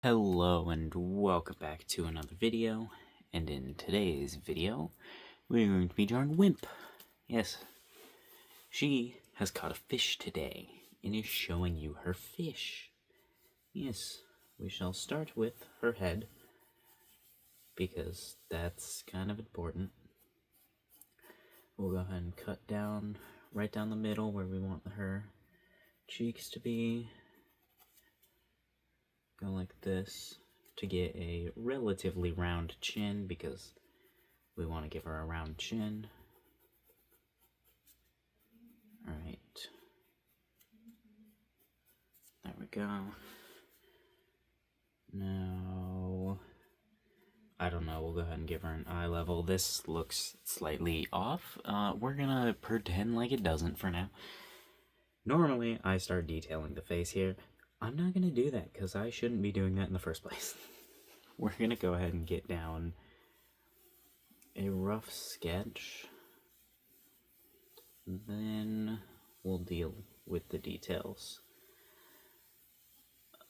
Hello and welcome back to another video, and in today's video, we're going to be drawing Wimp. Yes, she has caught a fish today, and is showing you her fish. Yes, we shall start with her head, because that's kind of important. We'll go ahead and cut down, right down the middle where we want her cheeks to be. Go like this to get a relatively round chin because we want to give her a round chin. Alright. There we go. Now, I don't know, we'll go ahead and give her an eye level. This looks slightly off. We're gonna pretend like it doesn't for now. Normally, I start detailing the face here. I'm not gonna do that because I shouldn't be doing that in the first place. We're gonna go ahead and get down a rough sketch. Then we'll deal with the details.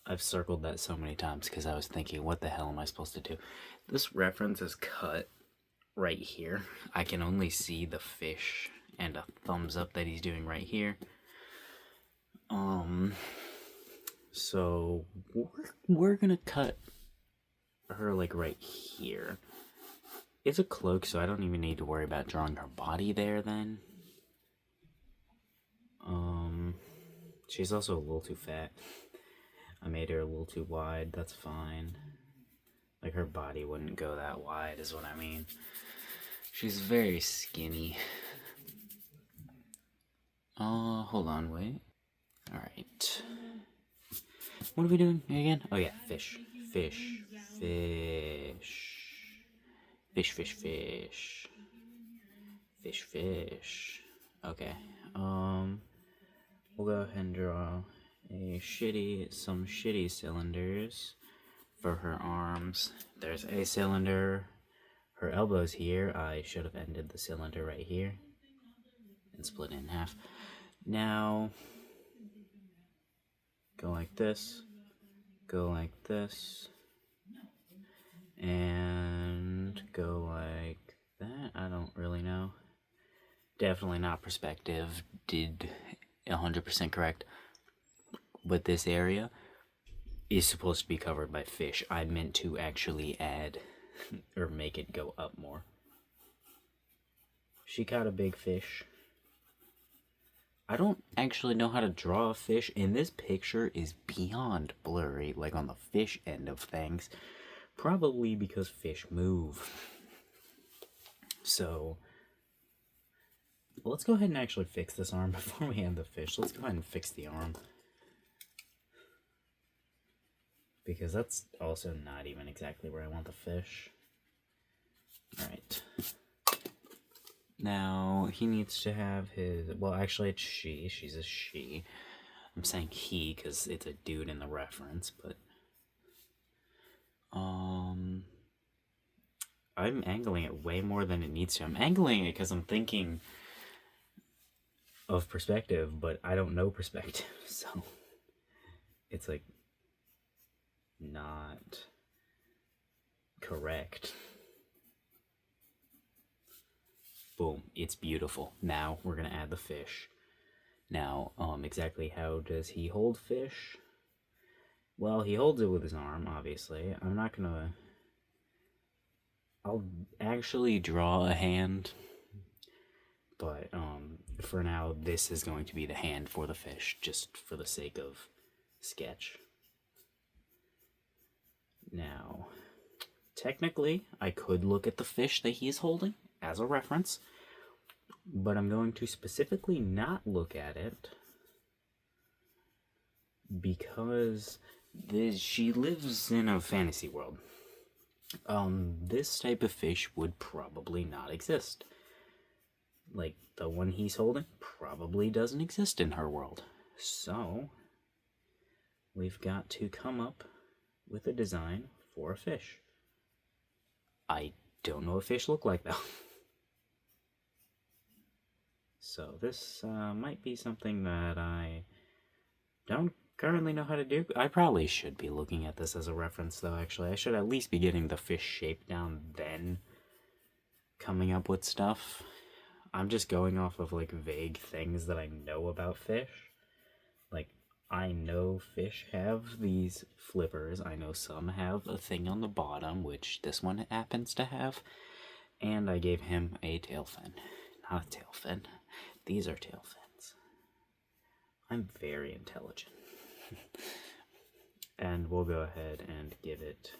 I've circled that so many times because I was thinking, what the hell am I supposed to do? This reference is cut right here. I can only see the fish and a thumbs up that he's doing right here. So we're gonna cut her like right here. It's a cloak, so I don't even need to worry about drawing her body there then. She's also a little too fat. I made her a little too wide, that's fine. Like, her body wouldn't go that wide, is what I mean. She's very skinny. Hold on, wait. Alright. What are we doing again? Oh yeah, fish. Fish. Fish. Fish, fish, fish. Fish, fish. Okay. We'll go ahead and draw some shitty cylinders for her arms. There's a cylinder. Her elbow's here. I should have ended the cylinder right here and split it in half. Now, go like this, go like this, and go like that. I don't really know. Definitely not perspective. Did 100% correct. But this area is supposed to be covered by fish. I meant to actually add or make it go up more. She caught a big fish. I don't actually know how to draw a fish, and this picture is beyond blurry, like on the fish end of things. Probably because fish move. So, let's go ahead and actually fix this arm before we add the fish. Let's go ahead and fix the arm. Because that's also not even exactly where I want the fish. Alright. Now, he needs to have his... Well, actually, it's she. She's a she. I'm saying he because it's a dude in the reference, but... I'm angling it way more than it needs to. I'm angling it because I'm thinking of perspective, but I don't know perspective, so... It's like... not... correct. Boom, it's beautiful. Now we're gonna add the fish. Now, exactly how does he hold fish? Well, he holds it with his arm, obviously. I'm not gonna... I'll actually draw a hand, but for now, this is going to be the hand for the fish, just for the sake of sketch. Now, technically, I could look at the fish that he's holding as a reference, but I'm going to specifically not look at it because she lives in a fantasy world. This type of fish would probably not exist. Like, the one he's holding probably doesn't exist in her world. So, we've got to come up with a design for a fish. I don't know what fish look like, though. So this might be something that I don't currently know how to do. I probably should be looking at this as a reference, though, actually. I should at least be getting the fish shape down, then coming up with stuff. I'm just going off of, like, vague things that I know about fish. Like, I know fish have these flippers. I know some have a thing on the bottom, which this one happens to have. And I gave him a tail fin. Not a tail fin. These are tail fins. I'm very intelligent. And we'll go ahead and give it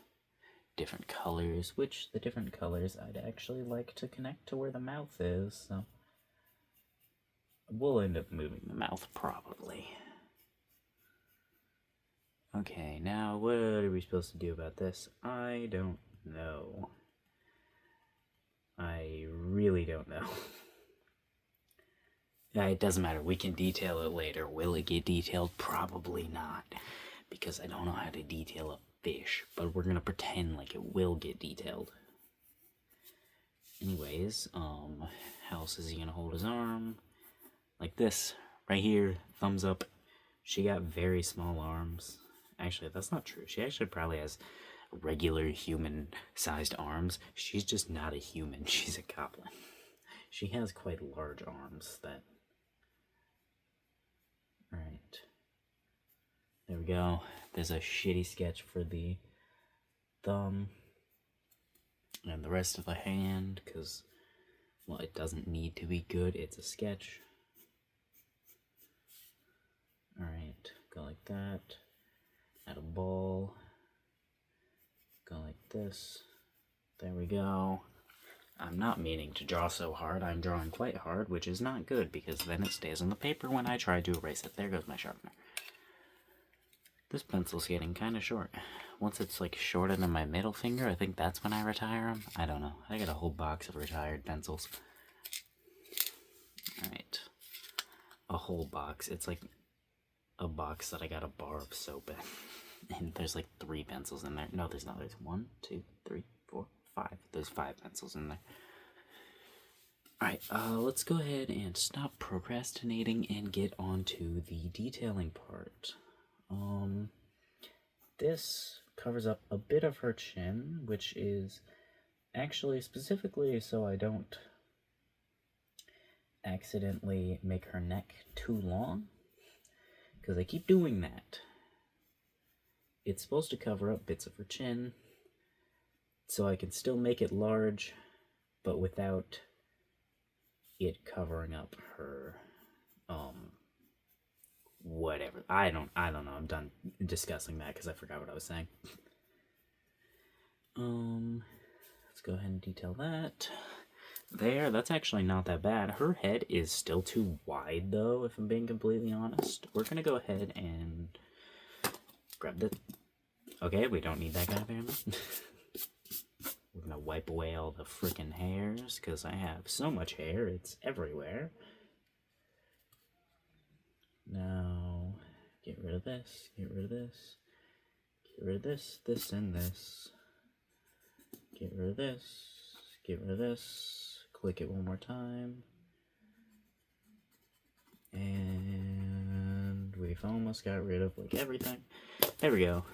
different colors, which the different colors I'd actually like to connect to where the mouth is, so we'll end up moving the mouth probably. Okay, now what are we supposed to do about this? I don't know. I really don't know. It doesn't matter, we can detail it later. Will it get detailed? Probably not, because I don't know how to detail a fish, but we're gonna pretend like it will get detailed. Anyways, how else is he gonna hold his arm? Like this, right here, thumbs up. She got very small arms. Actually, that's not true. She actually probably has regular human-sized arms. She's just not a human. She's a goblin. She has quite large arms that... Alright. There we go. There's a shitty sketch for the thumb. And the rest of the hand, because, well, it doesn't need to be good. It's a sketch. Alright, go like that. Add a ball. Go like this. There we go. I'm not meaning to draw so hard. I'm drawing quite hard, which is not good, because then it stays on the paper when I try to erase it. There goes my sharpener. This pencil's getting kind of short. Once it's like shorter than my middle finger, I think that's when I retire them. I don't know. I got a whole box of retired pencils. Alright. A whole box. It's like a box that I got a bar of soap in. And there's like 3 pencils in there. No, there's not. There's 1, 2, 3, 4, 5. There's 5 pencils in there. Alright, let's go ahead and stop procrastinating and get on to the detailing part. This covers up a bit of her chin, which is actually specifically so I don't accidentally make her neck too long, because I keep doing that. It's supposed to cover up bits of her chin, so I can still make it large, but without it covering up her, whatever. I don't know. I'm done discussing that because I forgot what I was saying. Let's go ahead and detail that. There, that's actually not that bad. Her head is still too wide, though, if I'm being completely honest. We're gonna go ahead and grab the... Okay, we don't need that guy very much. We're gonna wipe away all the freaking hairs, because I have so much hair, it's everywhere. Now, get rid of this, get rid of this, get rid of this, this, and this. Get rid of this, get rid of this, click it one more time. And we've almost got rid of, like, everything. There we go.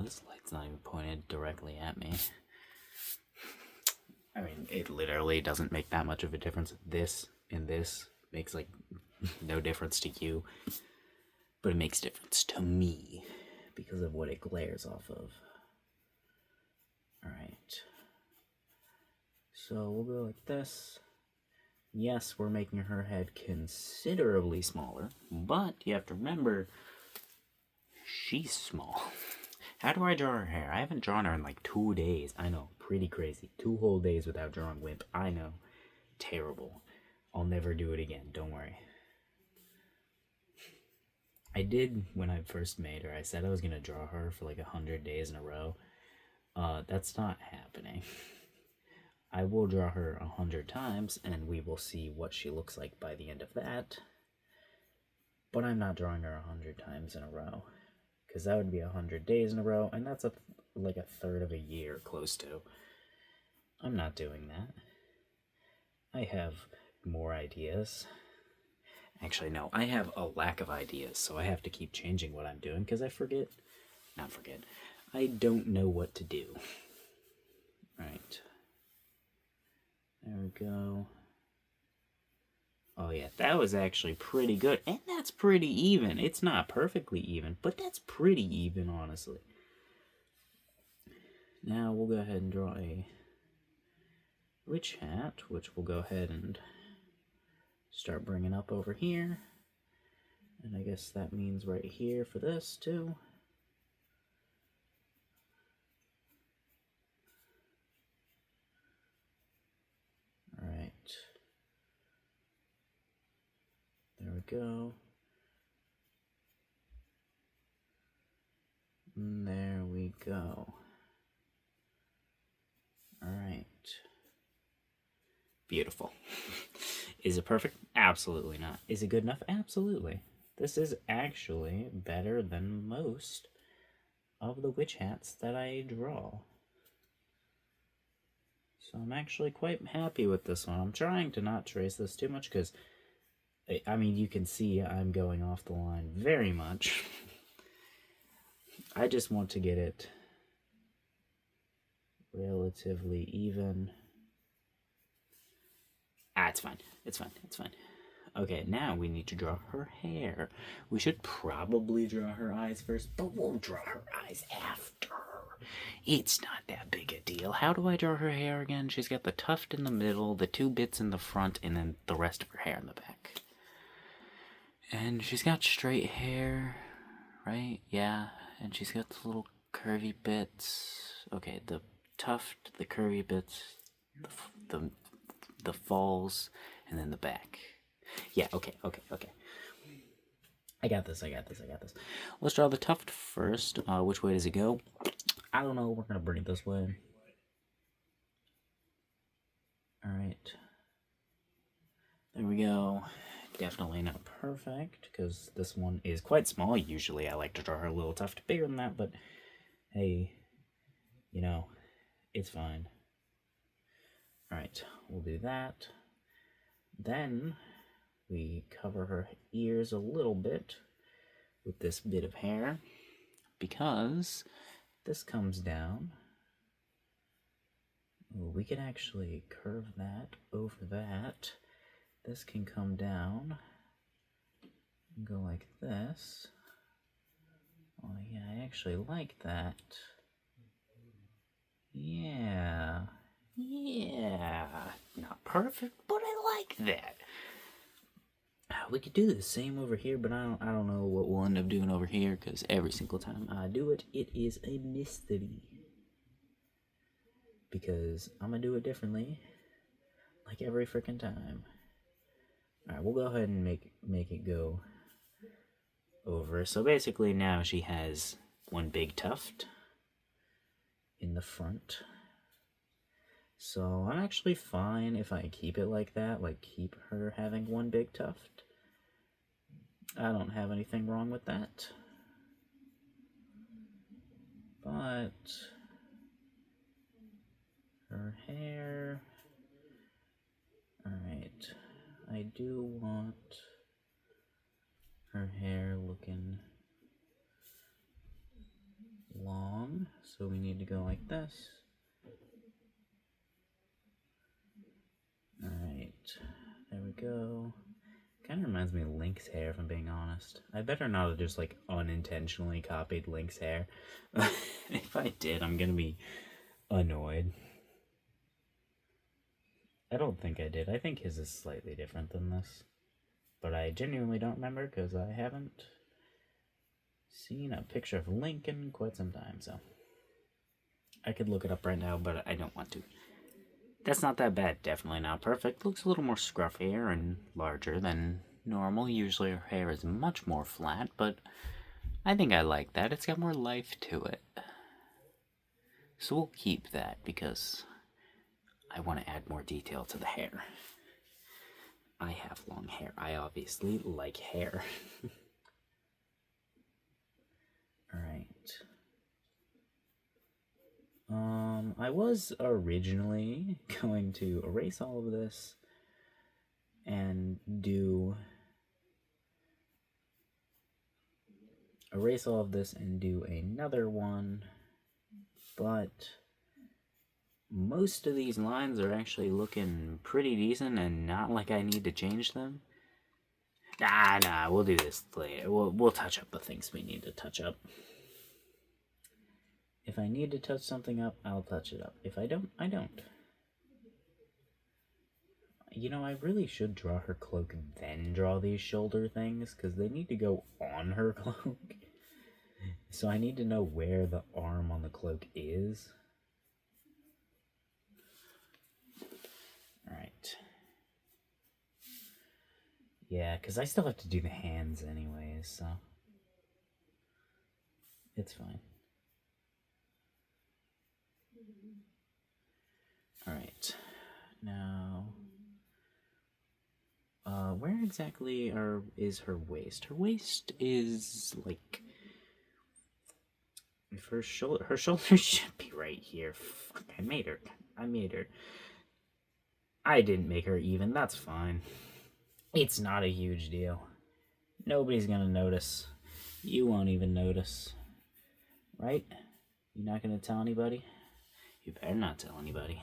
This light's not even pointed directly at me. I mean, it literally doesn't make that much of a difference. This and this makes, like, no difference to you. But it makes difference to me because of what it glares off of. Alright. So we'll go like this. Yes, we're making her head considerably smaller, but you have to remember, she's small. How do I draw her hair? I haven't drawn her in like 2 days. I know, pretty crazy. 2 whole days without drawing Wimp. I know. Terrible. I'll never do it again, don't worry. I did when I first made her. I said I was going to draw her for like 100 days in a row. That's not happening. I will draw her 100 times, and we will see what she looks like by the end of that. But I'm not drawing her 100 times in a row, because that would be 100 days in a row, and that's like a third of a year, close to. I'm not doing that. I have more ideas. Actually, no, I have a lack of ideas, so I have to keep changing what I'm doing because I forget. Not forget. I don't know what to do. Right. There we go. Oh, yeah, that was actually pretty good. And that's pretty even. It's not perfectly even, but that's pretty even, honestly. Now we'll go ahead and draw a witch hat, which we'll go ahead and start bringing up over here. And I guess that means right here for this, too. Alright. There we go. And there we go. Alright. Beautiful. Is it perfect? Absolutely not. Is it good enough? Absolutely. This is actually better than most of the witch hats that I draw. So I'm actually quite happy with this one. I'm trying to not trace this too much because, I mean, you can see I'm going off the line very much. I just want to get it relatively even. It's fine. It's fine. It's fine. Okay, now we need to draw her hair. We should probably draw her eyes first, but we'll draw her eyes after. It's not that big a deal. How do I draw her hair again? She's got the tuft in the middle, the two bits in the front, and then the rest of her hair in the back. And she's got straight hair, right? Yeah, and she's got the little curvy bits. Okay, the tuft, the curvy bits, the falls, and then the back. Yeah, okay. I got this. Let's draw the tuft first. Which way does it go? I don't know. We're going to bring it this way. Alright. There we go. Definitely not perfect, because this one is quite small. Usually I like to draw her a little tuft bigger than that, but hey, you know, it's fine. Alright, we'll do that. Then we cover her ears a little bit with this bit of hair, because this comes down. Ooh, we can actually curve that over that. This can come down and go like this. Oh yeah, I actually like that. Yeah. Not perfect, but I like that. We could do the same over here, but I don't know what we'll end up doing over here, because every single time I do it, it is a mystery. Because I'm gonna do it differently, like every freaking time. Alright, we'll go ahead and make it go over. So basically now she has one big tuft in the front. So I'm actually fine if I keep it like that, like keep her having one big tuft. I don't have anything wrong with that. But her hair... Alright, I do want her hair looking long, so we need to go like this. Alright, there we go. Kind of reminds me of Link's hair, if I'm being honest. I better not have just, like, unintentionally copied Link's hair. If I did, I'm gonna be annoyed. I don't think I did. I think his is slightly different than this. But I genuinely don't remember, because I haven't seen a picture of Link in quite some time, so... I could look it up right now, but I don't want to. That's not that bad. Definitely not perfect. Looks a little more scruffier and larger than normal. Usually her hair is much more flat, but I think I like that. It's got more life to it. So we'll keep that because I want to add more detail to the hair. I have long hair. I obviously like hair. Alright. I was originally going to erase all of this and do erase all of this and do another one, but most of these lines are actually looking pretty decent and not like I need to change them. Nah, we'll do this later. We'll touch up the things we need to touch up. If I need to touch something up, I'll touch it up. If I don't, I don't. You know, I really should draw her cloak and then draw these shoulder things, because they need to go on her cloak. So I need to know where the arm on the cloak is. Alright. Yeah, because I still have to do the hands anyways, so... it's fine. Alright. Now... where exactly is her waist? Her waist is, like... if her shoulders should be right here. Fuck, I made her. I didn't make her even, that's fine. It's not a huge deal. Nobody's gonna notice. You won't even notice. Right? You're not gonna tell anybody? You better not tell anybody.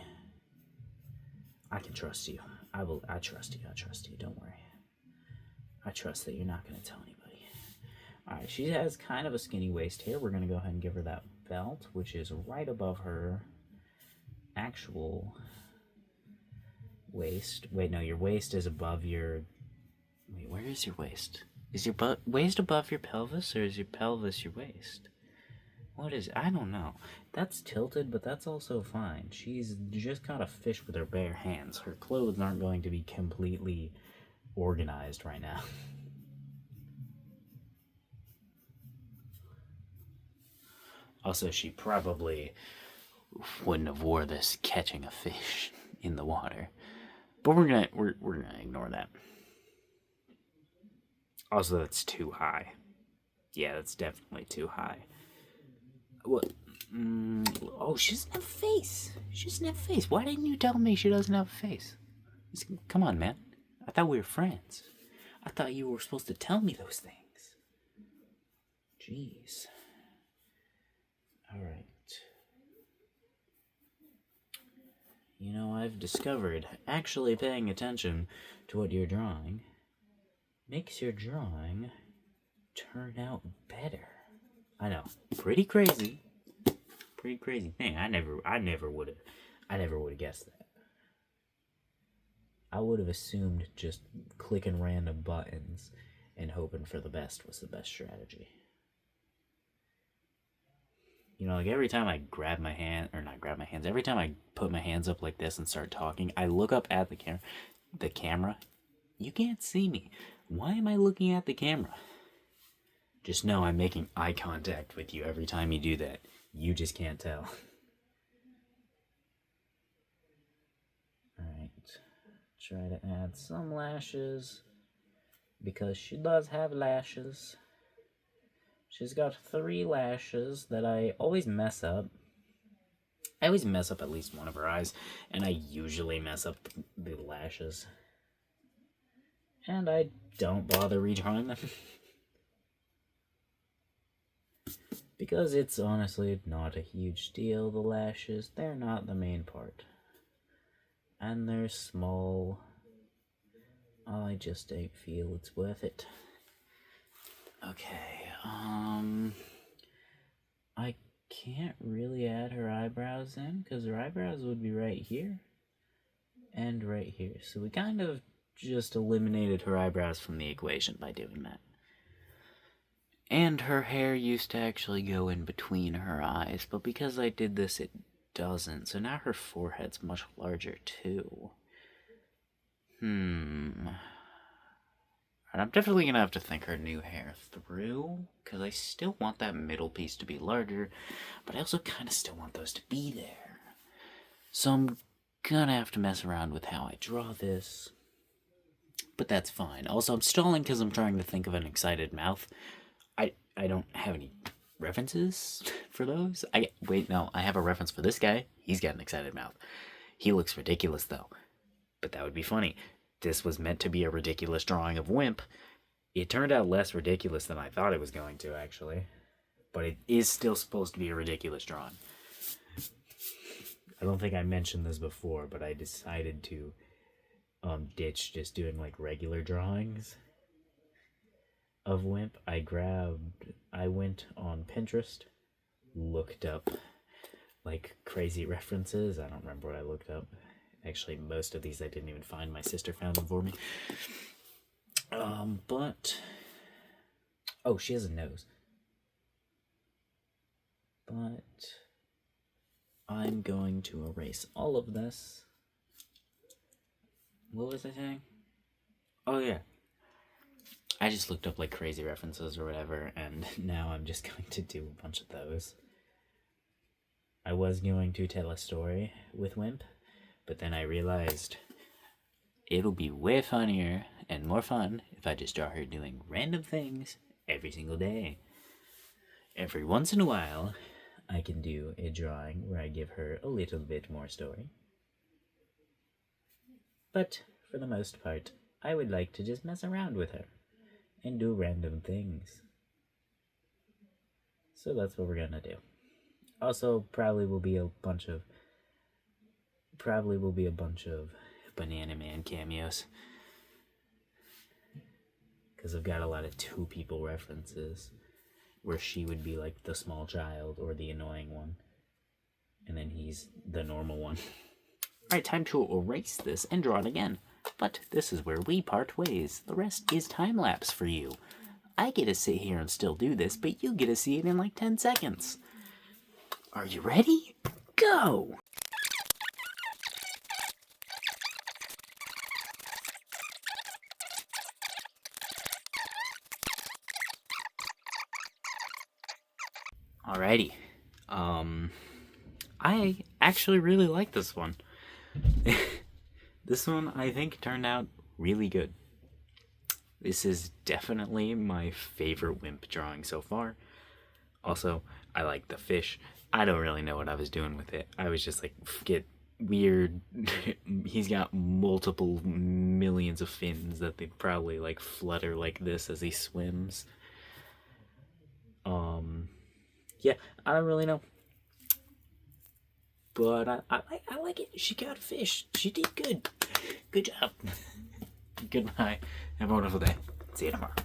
I can trust you. I trust you, don't worry. I trust that you're not gonna tell anybody. Alright, she has kind of a skinny waist here. We're gonna go ahead and give her that belt, which is right above her actual waist. Wait, no, your waist is above your... wait, where is your waist? Is your waist above your pelvis, or is your pelvis your waist? What is... I don't know. That's tilted, but that's also fine. She's just caught a fish with her bare hands. Her clothes aren't going to be completely organized right now. Also, she probably wouldn't have wore this catching a fish in the water. But we're gonna ignore that. Also, that's too high. Yeah, that's definitely too high. What? Oh, she doesn't have a face. She doesn't have a face. Why didn't you tell me she doesn't have a face? Come on, man. I thought we were friends. I thought you were supposed to tell me those things. Jeez. Alright. You know, I've discovered actually paying attention to what you're drawing makes your drawing turn out better. I know, pretty crazy. Pretty crazy thing. I never would have guessed that. I would have assumed just clicking random buttons and hoping for the best was the best strategy. You know, like every time I grab my hand, or not grab my hands, every time I put my hands up like this and start talking, I look up at the camera. You can't see me. Why am I looking at the camera? Just know I'm making eye contact with you every time you do that. You just can't tell. Alright. Try to add some lashes, because she does have lashes. She's got 3 lashes that I always mess up. I always mess up at least one of her eyes, and I usually mess up the lashes. And I don't bother redrawing them. Because it's honestly not a huge deal, the lashes. They're not the main part. And they're small. I just don't feel it's worth it. Okay, I can't really add her eyebrows in, because her eyebrows would be right here and right here. So we kind of just eliminated her eyebrows from the equation by doing that. And her hair used to actually go in between her eyes, but because I did this, it doesn't. So now her forehead's much larger, too. And I'm definitely going to have to think her new hair through, because I still want that middle piece to be larger, but I also kind of still want those to be there. So I'm going to have to mess around with how I draw this, but that's fine. Also, I'm stalling because I'm trying to think of an excited mouth. I don't have any references for those. I have a reference for this guy. He's got an excited mouth. He looks ridiculous, though, but that would be funny. This was meant to be a ridiculous drawing of Wimp. It turned out less ridiculous than I thought it was going to, actually. But it is still supposed to be a ridiculous drawing. I don't think I mentioned this before, but I decided to ditch just doing like regular drawings of Wimp. I went on Pinterest, looked up like crazy references. I don't remember what I looked up. Actually, most of these I didn't even find. My sister found them for me. But oh, she has a nose. But I'm going to erase all of this. What was I saying? Oh yeah. I just looked up like crazy references or whatever, and now I'm just going to do a bunch of those. I was going to tell a story with Wimp, but then I realized it'll be way funnier and more fun if I just draw her doing random things every single day. Every once in a while, I can do a drawing where I give her a little bit more story. But for the most part, I would like to just mess around with her and do random things. So that's what we're gonna do. Also, probably will be a bunch of Banana Man cameos. Because I've got a lot of two people references where she would be like the small child or the annoying one. And then he's the normal one. Alright, time to erase this and draw it again. But this is where we part ways. The rest is time-lapse for you. I get to sit here and still do this, but you get to see it in like 10 seconds. Are you ready? Go! Alrighty. I actually really like this one. This one, I think, turned out really good. This is definitely my favorite Wimp drawing so far. Also, I like the fish. I don't really know what I was doing with it. I was just like, get weird. He's got multiple millions of fins that they probably like flutter like this as he swims. Yeah, I don't really know. But I like it. She got a fish. She did good. Good job. Goodbye. Have a wonderful day. See you tomorrow.